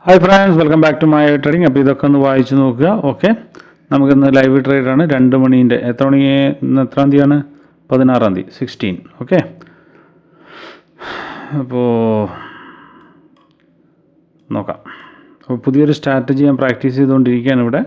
Hi friends, welcome back to my trading. അപ്പോൾ ഇതൊക്കെ ഒന്ന് വായിച്ച് നോക്കുക. ഓക്കെ, നമുക്കിന്ന് ലൈവ് ട്രേഡാണ്. 2 മണീൻ്റെ എത്ര മണി, ഇന്ന് എത്രാം തീയതിയാണ്? 16-ാം തീയതി 16. ഓക്കെ, അപ്പോൾ നോക്കാം. അപ്പോൾ പുതിയൊരു സ്ട്രാറ്റജി ഞാൻ പ്രാക്ടീസ് ചെയ്തുകൊണ്ടിരിക്കുകയാണ് ഇവിടെ.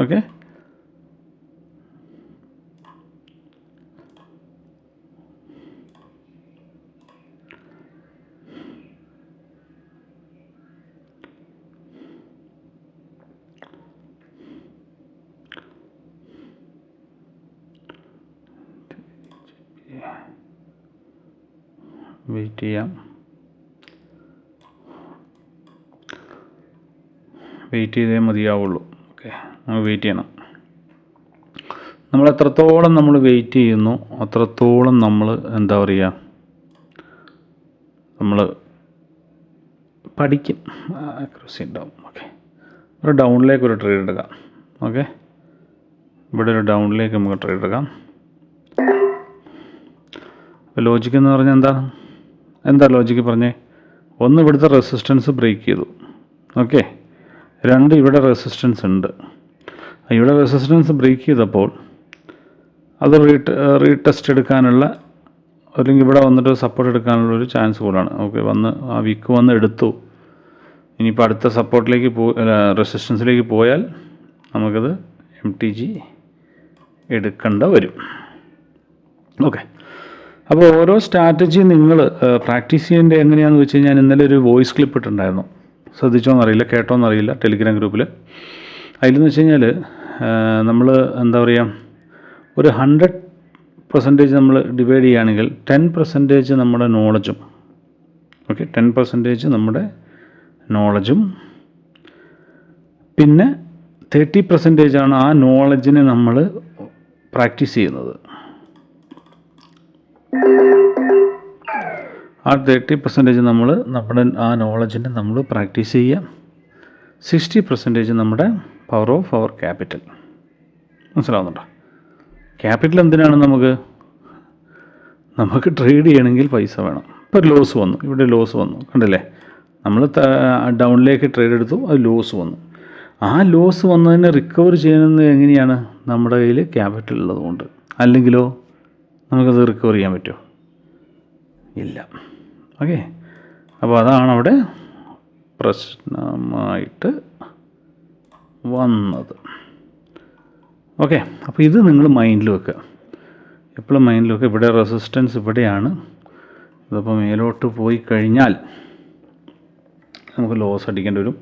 ഓക്കെ, വെയിറ്റ് ചെയ്യാം. വെയിറ്റ് ചെയ്തേ മതിയാവുള്ളൂ. ഓക്കെ, നമ്മൾ വെയിറ്റ് ചെയ്യണം. നമ്മൾ എത്രത്തോളം നമ്മൾ വെയിറ്റ് ചെയ്യുന്നു അത്രത്തോളം നമ്മൾ എന്താ പറയുക, നമ്മൾ പഠിക്കും, ആക്യുറസി ഉണ്ടാവും. ഓക്കെ, ഒരു ഡൗണിലേക്ക് ഒരു ട്രേഡ് എടുക്കാം. ഓക്കെ, ഇവിടെ ഒരു ഡൗണിലേക്ക് നമുക്ക് ട്രേഡ് എടുക്കാം. ലോജിക്ക് എന്ന് പറഞ്ഞാൽ എന്താ ലോജിക്ക് പറഞ്ഞേ? ഒന്ന്, ഇവിടുത്തെ റെസിസ്റ്റൻസ് ബ്രേക്ക് ചെയ്തു. ഓക്കെ, 2, ഇവിടെ റെസിസ്റ്റൻസ് ഉണ്ട്. ഇവിടെ റെസിസ്റ്റൻസ് ബ്രേക്ക് ചെയ്തപ്പോൾ അത് റീടെസ്റ്റ് എടുക്കാനുള്ള, അല്ലെങ്കിൽ ഇവിടെ വന്നിട്ട് സപ്പോർട്ട് എടുക്കാനുള്ള ഒരു ചാൻസ് കൂടാണ്. ഓക്കെ, ആ വീക്ക് വന്ന് എടുത്തു. ഇനിയിപ്പോൾ അടുത്ത സപ്പോർട്ടിലേക്ക് റെസിസ്റ്റൻസിലേക്ക് പോയാൽ നമുക്കത് MTG എടുക്കേണ്ട വരും. ഓക്കെ, അപ്പോൾ ഓരോ സ്ട്രാറ്റജി നിങ്ങൾ പ്രാക്ടീസ് ചെയ്യേണ്ടത് എങ്ങനെയാണെന്ന് വെച്ച് കഴിഞ്ഞാൽ, ഇന്നലെ ഒരു വോയിസ് ക്ലിപ്പ് ഇട്ടുണ്ടായിരുന്നു. ശ്രദ്ധിച്ചോന്നറിയില്ല, കേട്ടോന്നറിയില്ല, ടെലിഗ്രാം ഗ്രൂപ്പിൽ. അതിലെന്ന് വെച്ച് കഴിഞ്ഞാൽ നമ്മൾ എന്താ പറയുക, ഒരു 100% നമ്മൾ ഡിവൈഡ് ചെയ്യുകയാണെങ്കിൽ 10% നമ്മുടെ നോളജും, ഓക്കെ, 10% നമ്മുടെ നോളജും, പിന്നെ 30% ആ നോളജിനെ നമ്മൾ പ്രാക്ടീസ് ചെയ്യുന്നത്. ആ 30% നമ്മുടെ ആ നോളജിനെ നമ്മൾ പ്രാക്ടീസ് ചെയ്യുക. 60% നമ്മുടെ പവർ ഓഫ് അവർ ക്യാപിറ്റൽ. മനസ്സിലാവുന്നുണ്ടോ? ക്യാപിറ്റൽ എന്തിനാണ്? നമുക്ക് ട്രേഡ് ചെയ്യണമെങ്കിൽ പൈസ വേണം. ഇപ്പോൾ ലോസ് വന്നു, ഇവിടെ ലോസ് വന്നു, കണ്ടില്ലേ? നമ്മൾ ഡൗണിലേക്ക് ട്രേഡ് എടുത്തു, അത് ലോസ് വന്നു. ആ ലോസ് വന്നതിനെ റിക്കവർ ചെയ്യുന്നത് എങ്ങനെയാണ്? നമ്മുടെ കയ്യിൽ ക്യാപിറ്റൽ ഉള്ളതുകൊണ്ട്. അല്ലെങ്കിലോ നമുക്കത് റിക്കവർ ചെയ്യാൻ പറ്റുമോ? ഇല്ല. ഓക്കെ, അപ്പോൾ അതാണ് അവിടെ പ്രശ്നമായിട്ട് വന്നത്. ഓക്കെ, അപ്പോൾ ഇത് നിങ്ങൾ മൈൻഡിൽ വെക്കുക, എപ്പോഴും മൈൻഡിൽ വെക്കുക. ഇവിടെ റെസിസ്റ്റൻസ് ഇവിടെയാണ്. ഇതിപ്പോൾ മേലോട്ട് പോയി കഴിഞ്ഞാൽ നമുക്ക് ലോസ് അടിക്കേണ്ടി വരും.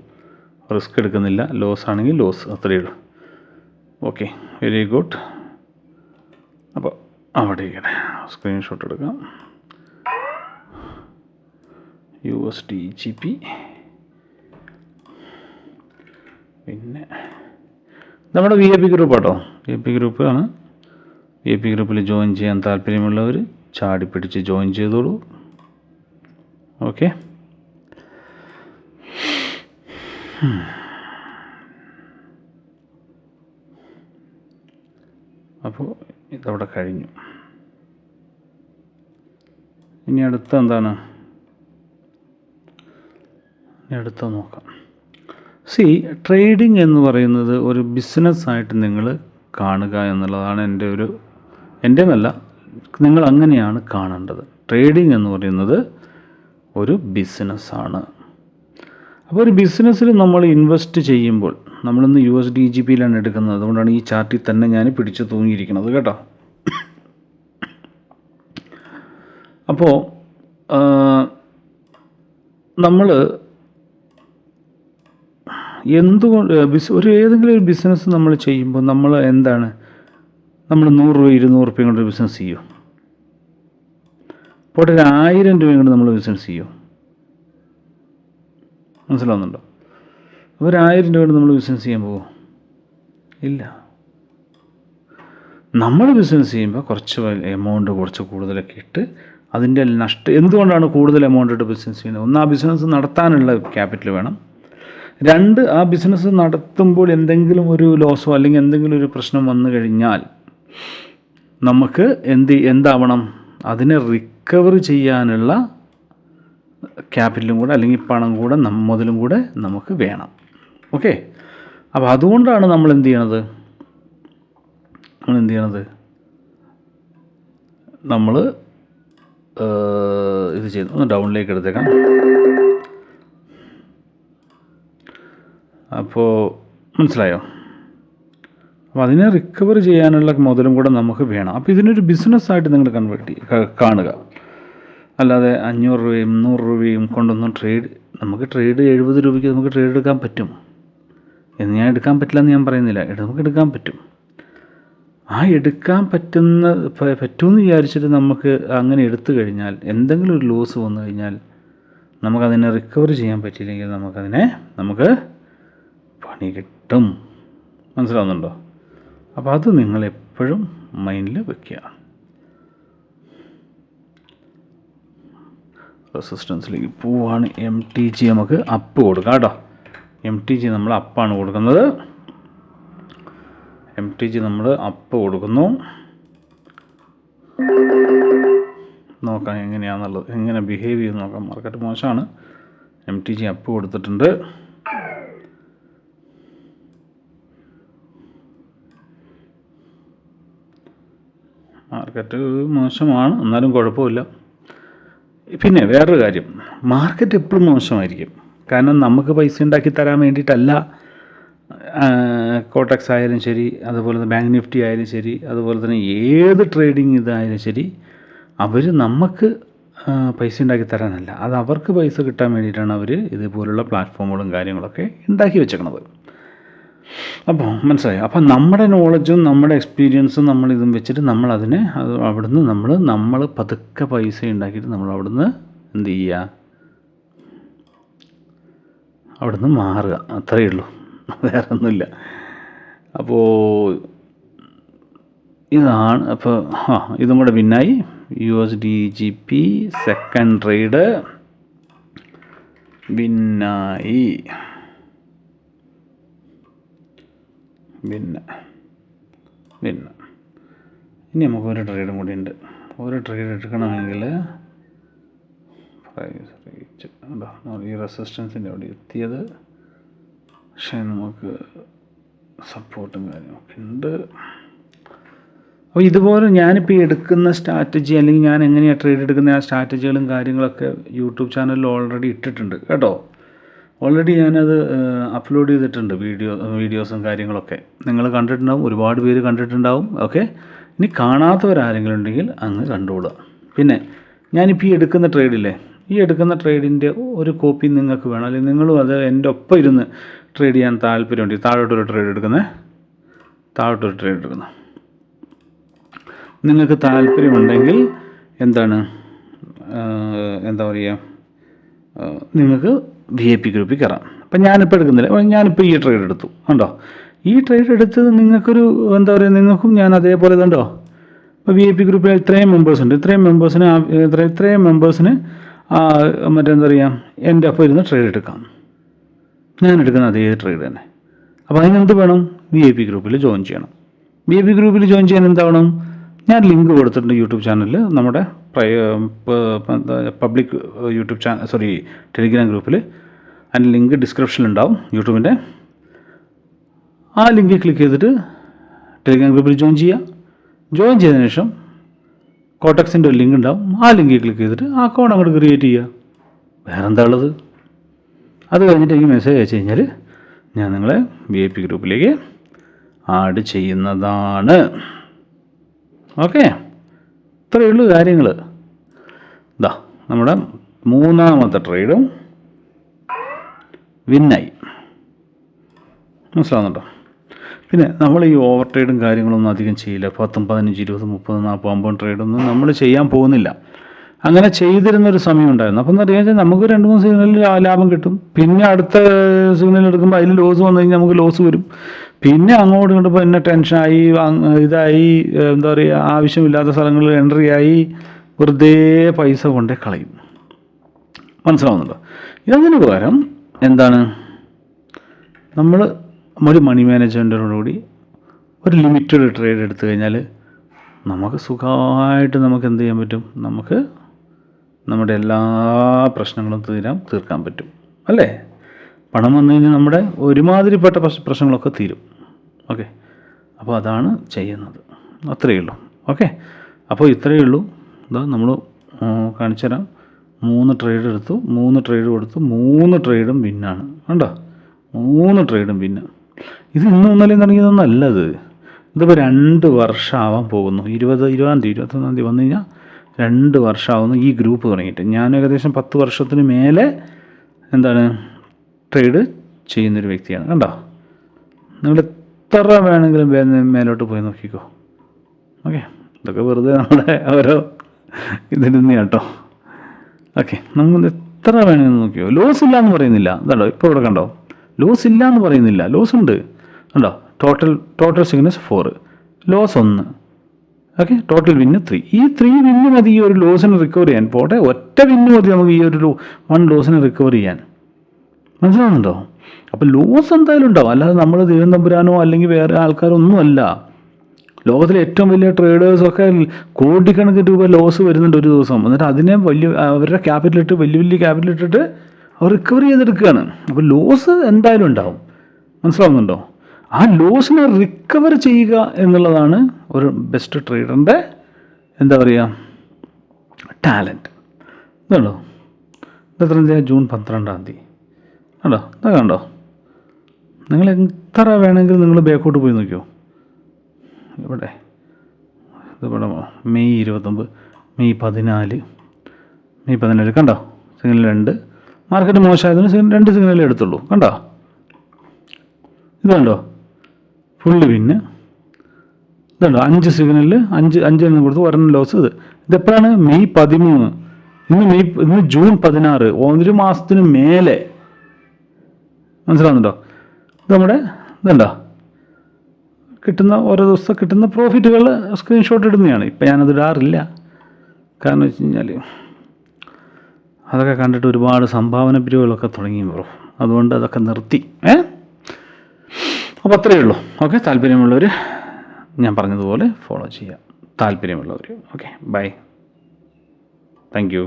റിസ്ക് എടുക്കുന്നില്ല. ലോസ് ആണെങ്കിൽ ലോസ്, അത്രയേ ഉള്ളൂ. Okay, very good. അപ്പോൾ അവിടെ സ്ക്രീൻഷോട്ട് എടുക്കാം. USDGP, പിന്നെ നമ്മുടെ VIP ഗ്രൂപ്പ് കേട്ടോ. VIP ഗ്രൂപ്പ് ആണ്. VIP ഗ്രൂപ്പിൽ ജോയിൻ ചെയ്യാൻ താല്പര്യമുള്ളവർ ചാടി പിടിച്ച് ജോയിൻ ചെയ്തോളൂ. ഓക്കെ, അപ്പോൾ ഇതവിടെ കഴിഞ്ഞു. ഇനി അടുത്ത എന്താണ്? അടുത്ത നോക്കാം. ട്രേഡിംഗ് എന്ന് പറയുന്നത് ഒരു ബിസിനസ്സായിട്ട് നിങ്ങൾ കാണുക എന്നുള്ളതാണ് എൻ്റെ എന്നല്ല, നിങ്ങൾ അങ്ങനെയാണ് കാണേണ്ടത്. ട്രേഡിംഗ് എന്ന് പറയുന്നത് ഒരു ബിസിനസ്സാണ്. അപ്പോൾ ഒരു ബിസിനസ്സിൽ നമ്മൾ ഇൻവെസ്റ്റ് ചെയ്യുമ്പോൾ, നമ്മളിന്ന് USDGPയിലാണ് എടുക്കുന്നത്. അതുകൊണ്ടാണ് ഈ ചാർട്ടിൽ തന്നെ ഞാൻ പിടിച്ചു തൂങ്ങിയിരിക്കുന്നത് കേട്ടോ. അപ്പോൾ നമ്മൾ എന്തുകൊണ്ട് ഏതെങ്കിലും ഒരു ബിസിനസ് നമ്മൾ ചെയ്യുമ്പോൾ നമ്മൾ എന്താണ്, നമ്മൾ 100 രൂപ 200 രൂപയും കൊണ്ട് ബിസിനസ് ചെയ്യും. അപ്പോൾ 1000 രൂപയും കൊണ്ട് നമ്മൾ ബിസിനസ് ചെയ്യും. മനസ്സിലാവുന്നുണ്ടോ? അപ്പോൾ 1000 രൂപ കൊണ്ട് നമ്മൾ ബിസിനസ് ചെയ്യാൻ പോകുമോ? ഇല്ല. നമ്മൾ ബിസിനസ് ചെയ്യുമ്പോൾ കുറച്ച് എമൗണ്ട് കുറച്ച് കൂടുതലൊക്കെ ഇട്ട് അതിൻ്റെ എന്തുകൊണ്ടാണ് കൂടുതൽ എമൗണ്ട് ഇട്ട് ബിസിനസ് ചെയ്യുന്നത്? ഒന്ന്, ആ ബിസിനസ് നടത്താനുള്ള ക്യാപിറ്റൽ വേണം. 2, ആ ബിസിനസ് നടത്തുമ്പോൾ എന്തെങ്കിലും ഒരു ലോസോ അല്ലെങ്കിൽ എന്തെങ്കിലും ഒരു പ്രശ്നം വന്നു കഴിഞ്ഞാൽ നമുക്ക് എന്താവണം? അതിനെ റിക്കവർ ചെയ്യാനുള്ള ക്യാപിറ്റലും കൂടെ അല്ലെങ്കിൽ പണം കൂടെ മുതലും കൂടെ നമുക്ക് വേണം. ഓക്കെ, അപ്പോൾ അതുകൊണ്ടാണ് നമ്മൾ എന്ത് ചെയ്യണത്, നമ്മൾ ഇത് ചെയ്തു. ഒന്ന് ഡൗണിലേക്ക് എടുത്തേക്കാം. അപ്പോൾ മനസ്സിലായോ? അപ്പോൾ അതിനെ റിക്കവർ ചെയ്യാനുള്ള മുതലും കൂടെ നമുക്ക് വേണം. അപ്പോൾ ഇതിനൊരു ബിസിനസ്സായിട്ട് നിങ്ങൾ കാണുക. അല്ലാതെ 500 രൂപയും 100 രൂപയും കൊണ്ടൊന്നും നമുക്ക് ട്രേഡ് 70 രൂപയ്ക്ക് നമുക്ക് ട്രേഡ് എടുക്കാൻ പറ്റും എന്ന് ഞാൻ എടുക്കാൻ പറ്റില്ല എന്ന് ഞാൻ പറയുന്നില്ല. നമുക്ക് എടുക്കാൻ പറ്റും. ആ എടുക്കാൻ പറ്റുമെന്ന് വിചാരിച്ചിട്ട് നമുക്ക് അങ്ങനെ എടുത്തു കഴിഞ്ഞാൽ എന്തെങ്കിലും ഒരു ലോസ് വന്നു കഴിഞ്ഞാൽ നമുക്കതിനെ റിക്കവർ ചെയ്യാൻ പറ്റിയില്ലെങ്കിൽ നമുക്ക് പണി കിട്ടും. മനസ്സിലാവുന്നുണ്ടോ? അപ്പോൾ അത് നിങ്ങളെപ്പോഴും മൈൻഡിൽ വെക്കുക. റെസിസ്റ്റൻസിലേക്ക് പോവാണ്. MTG നമുക്ക് അപ്പ് കൊടുക്കാം കേട്ടോ. MTG നമ്മൾ അപ്പാണ് കൊടുക്കുന്നത്. MTG നമ്മൾ അപ്പ് കൊടുക്കുന്നു. നോക്കാം എങ്ങനെയാണെന്നുള്ളത്, എങ്ങനെ ബിഹേവ് ചെയ്ത് നോക്കാം. മാർക്കറ്റ് മോശമാണ്. MTG അപ്പ് കൊടുത്തിട്ടുണ്ട്. മാർക്കറ്റ് മോശമാണ്, എന്നാലും കുഴപ്പമില്ല. പിന്നെ വേറൊരു കാര്യം, മാർക്കറ്റ് എപ്പോഴും മോശമായിരിക്കും. കാരണം നമുക്ക് പൈസ ഉണ്ടാക്കി തരാൻ വേണ്ടിയിട്ടല്ല കോട്ടക്സ് ആയാലും ശരി, അതുപോലെ തന്നെ ബാങ്ക് നിഫ്റ്റി ആയാലും ശരി, അതുപോലെ തന്നെ ഏത് ട്രേഡിങ് ഇതായാലും ശരി, അവർ നമുക്ക് പൈസ ഉണ്ടാക്കി തരാനല്ല. അത് അവർക്ക് പൈസ കിട്ടാൻ വേണ്ടിയിട്ടാണ് അവർ ഇതുപോലുള്ള പ്ലാറ്റ്ഫോമുകളും കാര്യങ്ങളൊക്കെ ഉണ്ടാക്കി വെച്ചേക്കണത്. അപ്പോൾ മനസ്സിലായി. അപ്പം നമ്മുടെ നോളജും നമ്മുടെ എക്സ്പീരിയൻസും നമ്മളിതും വെച്ചിട്ട് അവിടുന്ന് നമ്മൾ പതുക്കെ പൈസ ഉണ്ടാക്കിയിട്ട് നമ്മൾ അവിടുന്ന് എന്ത് ചെയ്യുക, അവിടുന്ന് മാറുക. അത്രയേ ഉള്ളൂ, വേറെ ഒന്നുമില്ല. അപ്പോൾ ഇതാണ്. അപ്പോൾ ഇതും കൂടെ വിന്നായി. USDGP സെക്കൻഡ് ട്രേഡ് വിന്നായി. പിന്നെ ഇനി നമുക്ക് ഒരു ട്രേഡും കൂടി ഉണ്ട്. ഒരു ട്രേഡ് എടുക്കണമെങ്കിൽ പ്രൈസ് റേറ്റ് ഈ റെസിസ്റ്റൻസിൻ്റെ അവിടെ എത്തിയത്, പക്ഷേ നമുക്ക് സപ്പോർട്ടും കാര്യങ്ങളൊക്കെ ഉണ്ട്. അപ്പോൾ ഇതുപോലെ ഞാനിപ്പോൾ എടുക്കുന്ന സ്ട്രാറ്റജി, അല്ലെങ്കിൽ ഞാൻ എങ്ങനെയാണ് ട്രേഡ് എടുക്കുന്ന ആ സ്ട്രാറ്റജികളും കാര്യങ്ങളൊക്കെ യൂട്യൂബ് ചാനലിൽ ഓൾറെഡി ഇട്ടിട്ടുണ്ട് കേട്ടോ. ഓൾറെഡി ഞാനത് അപ്ലോഡ് ചെയ്തിട്ടുണ്ട്, വീഡിയോസും കാര്യങ്ങളൊക്കെ നിങ്ങൾ കണ്ടിട്ടുണ്ടാവും, ഒരുപാട് പേര് കണ്ടിട്ടുണ്ടാവും. ഓക്കെ, ഇനി കാണാത്തവരാരെങ്കിലും ഉണ്ടെങ്കിൽ അങ്ങ് കണ്ടുകൊള്ളുക. പിന്നെ ഞാനിപ്പോൾ ഈ എടുക്കുന്ന ട്രേഡില്ലേ, ഈ എടുക്കുന്ന ട്രേഡിൻ്റെ ഒരു കോപ്പി നിങ്ങൾക്ക് വേണം, അല്ലെങ്കിൽ നിങ്ങളും അത് എൻ്റെ ഒപ്പം ഇരുന്ന് ട്രേഡ് ചെയ്യാൻ താല്പര്യമുണ്ട്. താഴോട്ടൊരു ട്രേഡ് എടുക്കുന്നു. നിങ്ങൾക്ക് താല്പര്യമുണ്ടെങ്കിൽ എന്താ പറയുക, നിങ്ങൾക്ക് VIP ഗ്രൂപ്പിൽ കയറാം. അപ്പം ഞാനിപ്പോൾ എടുക്കുന്നില്ല, ഞാനിപ്പോൾ ഈ ട്രേഡ് എടുത്തു കണ്ടോ. ഈ ട്രേഡ് എടുത്തത് നിങ്ങൾക്കൊരു എന്താ പറയുക, നിങ്ങൾക്കും ഞാൻ അതേപോലെ കണ്ടോ. ഇപ്പോൾ VIP ഗ്രൂപ്പിൽ ഇത്രയും മെമ്പേഴ്സ് ഉണ്ട്. ഇത്രയും മെമ്പേഴ്സിന് മറ്റെന്താ പറയുക, എൻ്റെ ഒപ്പം ഇരുന്ന് ട്രേഡ് എടുക്കാം. ഞാൻ എടുക്കുന്ന അതേ ട്രേഡ് തന്നെ. അപ്പോൾ അതിനെന്ത് വേണം, VIP ഗ്രൂപ്പിൽ ജോയിൻ ചെയ്യണം. VIP ഗ്രൂപ്പിൽ ജോയിൻ ചെയ്യാൻ എന്താവണം, ഞാൻ ലിങ്ക് കൊടുത്തിട്ടുണ്ട് യൂട്യൂബ് ചാനലിൽ, നമ്മുടെ പബ്ലിക് ടെലിഗ്രാം ഗ്രൂപ്പിൽ. അതിൻ്റെ ലിങ്ക് ഡിസ്ക്രിപ്ഷനിൽ ഉണ്ടാവും യൂട്യൂബിൻ്റെ. ആ ലിങ്ക് ക്ലിക്ക് ചെയ്തിട്ട് ടെലിഗ്രാം ഗ്രൂപ്പിൽ ജോയിൻ ചെയ്തതിന് ശേഷം കോട്ടക്സിൻ്റെ ഒരു ലിങ്ക് ഉണ്ടാവും. ആ ലിങ്കിൽ ക്ലിക്ക് ചെയ്തിട്ട് ആ അക്കൗണ്ട് അങ്ങോട്ട് ക്രിയേറ്റ് ചെയ്യുക. വേറെ എന്താ ഉള്ളത്? അത് കഴിഞ്ഞിട്ട് എനിക്ക് മെസ്സേജ് അയച്ചു കഴിഞ്ഞാൽ ഞാൻ നിങ്ങളെ VIP ഗ്രൂപ്പിലേക്ക് ആഡ് ചെയ്യുന്നതാണ്. ഓക്കെ, ഇത്രയേ ഉള്ളൂ കാര്യങ്ങൾ. ഇതാ നമ്മുടെ മൂന്നാമത്തെ ട്രേഡും വിന്നായി. മനസ്സിലാവുന്നുണ്ടോ? പിന്നെ നമ്മൾ ഈ ഓവർ ട്രേഡും കാര്യങ്ങളൊന്നും അധികം ചെയ്യില്ല. 10, 15, 20, 30, 40, 50 ട്രേഡൊന്നും നമ്മൾ ചെയ്യാൻ പോകുന്നില്ല. അങ്ങനെ ചെയ്തിരുന്നൊരു സമയം ഉണ്ടായിരുന്നു. അപ്പം എന്താ പറയുക, നമുക്ക് 2-3 സിഗ്നലിൽ ലാഭം കിട്ടും. പിന്നെ അടുത്ത സിഗ്നൽ എടുക്കുമ്പോൾ അതിൽ ലോസ് വന്നു കഴിഞ്ഞാൽ നമുക്ക് ലോസ് വരും. പിന്നെ അങ്ങോട്ട് ഇങ്ങോട്ട് പിന്നെ ടെൻഷനായി, ഇതായി, എന്താ പറയുക, ആവശ്യമില്ലാത്ത സ്ഥലങ്ങളിൽ എൻട്രി ആയി, വെറുതെ പൈസ കൊണ്ടേ കളയും. മനസ്സിലാവുന്നുണ്ടോ? ഇതിന് പകരം എന്താണ്, നമ്മൾ ഒരു മണി മാനേജ്മെൻറ്റോടുകൂടി ഒരു ലിമിറ്റഡ് ട്രേഡ് എടുത്തു കഴിഞ്ഞാൽ നമുക്ക് സുഖമായിട്ട് നമുക്ക് എന്ത് ചെയ്യാൻ പറ്റും, നമുക്ക് നമ്മുടെ എല്ലാ പ്രശ്നങ്ങളും തീർക്കാൻ പറ്റും അല്ലേ? പണം വന്നു കഴിഞ്ഞാൽ നമ്മുടെ ഒരുമാതിരിപ്പെട്ട പ്രശ്നങ്ങളൊക്കെ തീരും. ഓക്കെ, അപ്പോൾ അതാണ് ചെയ്യുന്നത്. അത്രയേ ഉള്ളൂ. ഓക്കെ, അപ്പോൾ ഇത്രയേ ഉള്ളൂ. ഇതാ നമ്മൾ കാണിച്ചു തരാം. 3 ട്രേഡ് എടുത്തു, 3 ട്രേഡ് കൊടുത്തു, 3 ട്രേഡും വിന്നാണ്. കണ്ടോ, 3 ട്രേഡും വിന്ന്. ഇത് ഇന്നും ഇന്നലെയും തുടങ്ങിയതൊന്നല്ല. ഇതിപ്പോൾ 2 വർഷമാവാൻ പോകുന്നു. 20-21 തീയതി വന്നു കഴിഞ്ഞാൽ 2 വർഷമാവുന്നു ഈ ഗ്രൂപ്പ് തുടങ്ങിയിട്ട്. ഞാൻ ഏകദേശം 10 വർഷത്തിന് മേലെ ട്രേഡ് ചെയ്യുന്നൊരു വ്യക്തിയാണ്. കണ്ടോ, നിങ്ങൾ എത്ര വേണമെങ്കിലും മേലോട്ട് പോയി നോക്കിക്കോ. ഓക്കെ, ഇതൊക്കെ വെറുതെ നമ്മുടെ ഓരോ ഇതിന് കേട്ടോ. ഓക്കെ, നമ്മൾ എത്ര വേണമെങ്കിൽ നോക്കിയോ. ലോസ് ഇല്ല എന്ന് പറയുന്നില്ല. ഇതാണ്ടോ, ഇപ്പോൾ ഇവിടെ കണ്ടോ, ലോസ് ഇല്ല എന്ന് പറയുന്നില്ല. ലോസ് ഉണ്ട്. കണ്ടോ, total signals 4, loss 1. Okay, total win 3. ഈ 3 വിന്ന് മതി ഈ ഒരു ലോസിന് റിക്കവർ ചെയ്യാൻ. പോട്ടെ, ഒറ്റ വിന്ന് മതി നമുക്ക് ഈ ഒരു 1 ലോസിന് റിക്കവർ ചെയ്യാൻ. മനസ്സിലാവുന്നുണ്ടോ? അപ്പോൾ ലോസ് എന്തായാലും ഉണ്ടാവും. അല്ലാതെ നമ്മൾ ദൈവം തമ്പുരാനോ അല്ലെങ്കിൽ വേറെ ആൾക്കാരോ ഒന്നുമല്ല. ലോകത്തിലെ ഏറ്റവും വലിയ ട്രേഡേഴ്സൊക്കെ കോടിക്കണക്കിന് രൂപ ലോസ് വരുന്നുണ്ട് ഒരു ദിവസം. എന്നിട്ട് അതിനെ അവരുടെ ക്യാപിറ്റലിട്ട് വലിയ ക്യാപിറ്റലിട്ടിട്ട് അവർ റിക്കവർ ചെയ്തെടുക്കുകയാണ്. അപ്പോൾ ലോസ് എന്തായാലും ഉണ്ടാവും. മനസ്സിലാവുന്നുണ്ടോ? ആ ലോസിനെ റിക്കവർ ചെയ്യുക എന്നുള്ളതാണ് ഒരു ബെസ്റ്റ് ട്രേഡറിൻ്റെ ടാലൻറ്റ്. ഇതുണ്ടോ, ഇതെത്ര തീയതി? ജൂൺ 12-ാം തീയതി. കണ്ടോ, ഇതൊക്കെ കണ്ടോ. നിങ്ങൾ എത്ര വേണമെങ്കിലും നിങ്ങൾ ബാക്കോട്ട് പോയി നോക്കിയോ. ഇവിടെ മെയ് 29, മെയ് 14 കണ്ടോ, സിഗ്നൽ 2. മാർക്കറ്റ് മോശമായതിന് 2 സിഗ്നലേ എടുത്തുള്ളൂ. കണ്ടോ, ഇത് കണ്ടോ, ഫുള്ള് വിന്ന്. ഇതുണ്ടോ, 5 സിഗ്നലിൽ 5 കൊടുത്തു, 1 ലോസ്. ഇതെപ്പോഴാണ്? മെയ് 13. ഇന്ന് ജൂൺ 16. 1 മാസത്തിന് മേലെ. മനസ്സിലാവുന്നുണ്ടോ? ഇത് നമ്മുടെ ഇതുണ്ടോ, കിട്ടുന്ന ഓരോ ദിവസം കിട്ടുന്ന പ്രോഫിറ്റുകൾ സ്ക്രീൻഷോട്ട് ഇടുന്നതാണ്. ഇപ്പം ഞാനത് ഇടാറില്ല. കാരണം വെച്ച് കഴിഞ്ഞാൽ അതൊക്കെ കണ്ടിട്ട് ഒരുപാട് സംഭാവന പിരിവുകളൊക്കെ തുടങ്ങി ബ്രോ. അതുകൊണ്ട് അതൊക്കെ നിർത്തി. അപ്പോൾ അത്രയേ ഉള്ളൂ. ഓക്കെ, താല്പര്യമുള്ളവർ ഞാൻ പറഞ്ഞതുപോലെ ഫോളോ ചെയ്യാം. താല്പര്യമുള്ളവർ. Okay, bye. Thank U.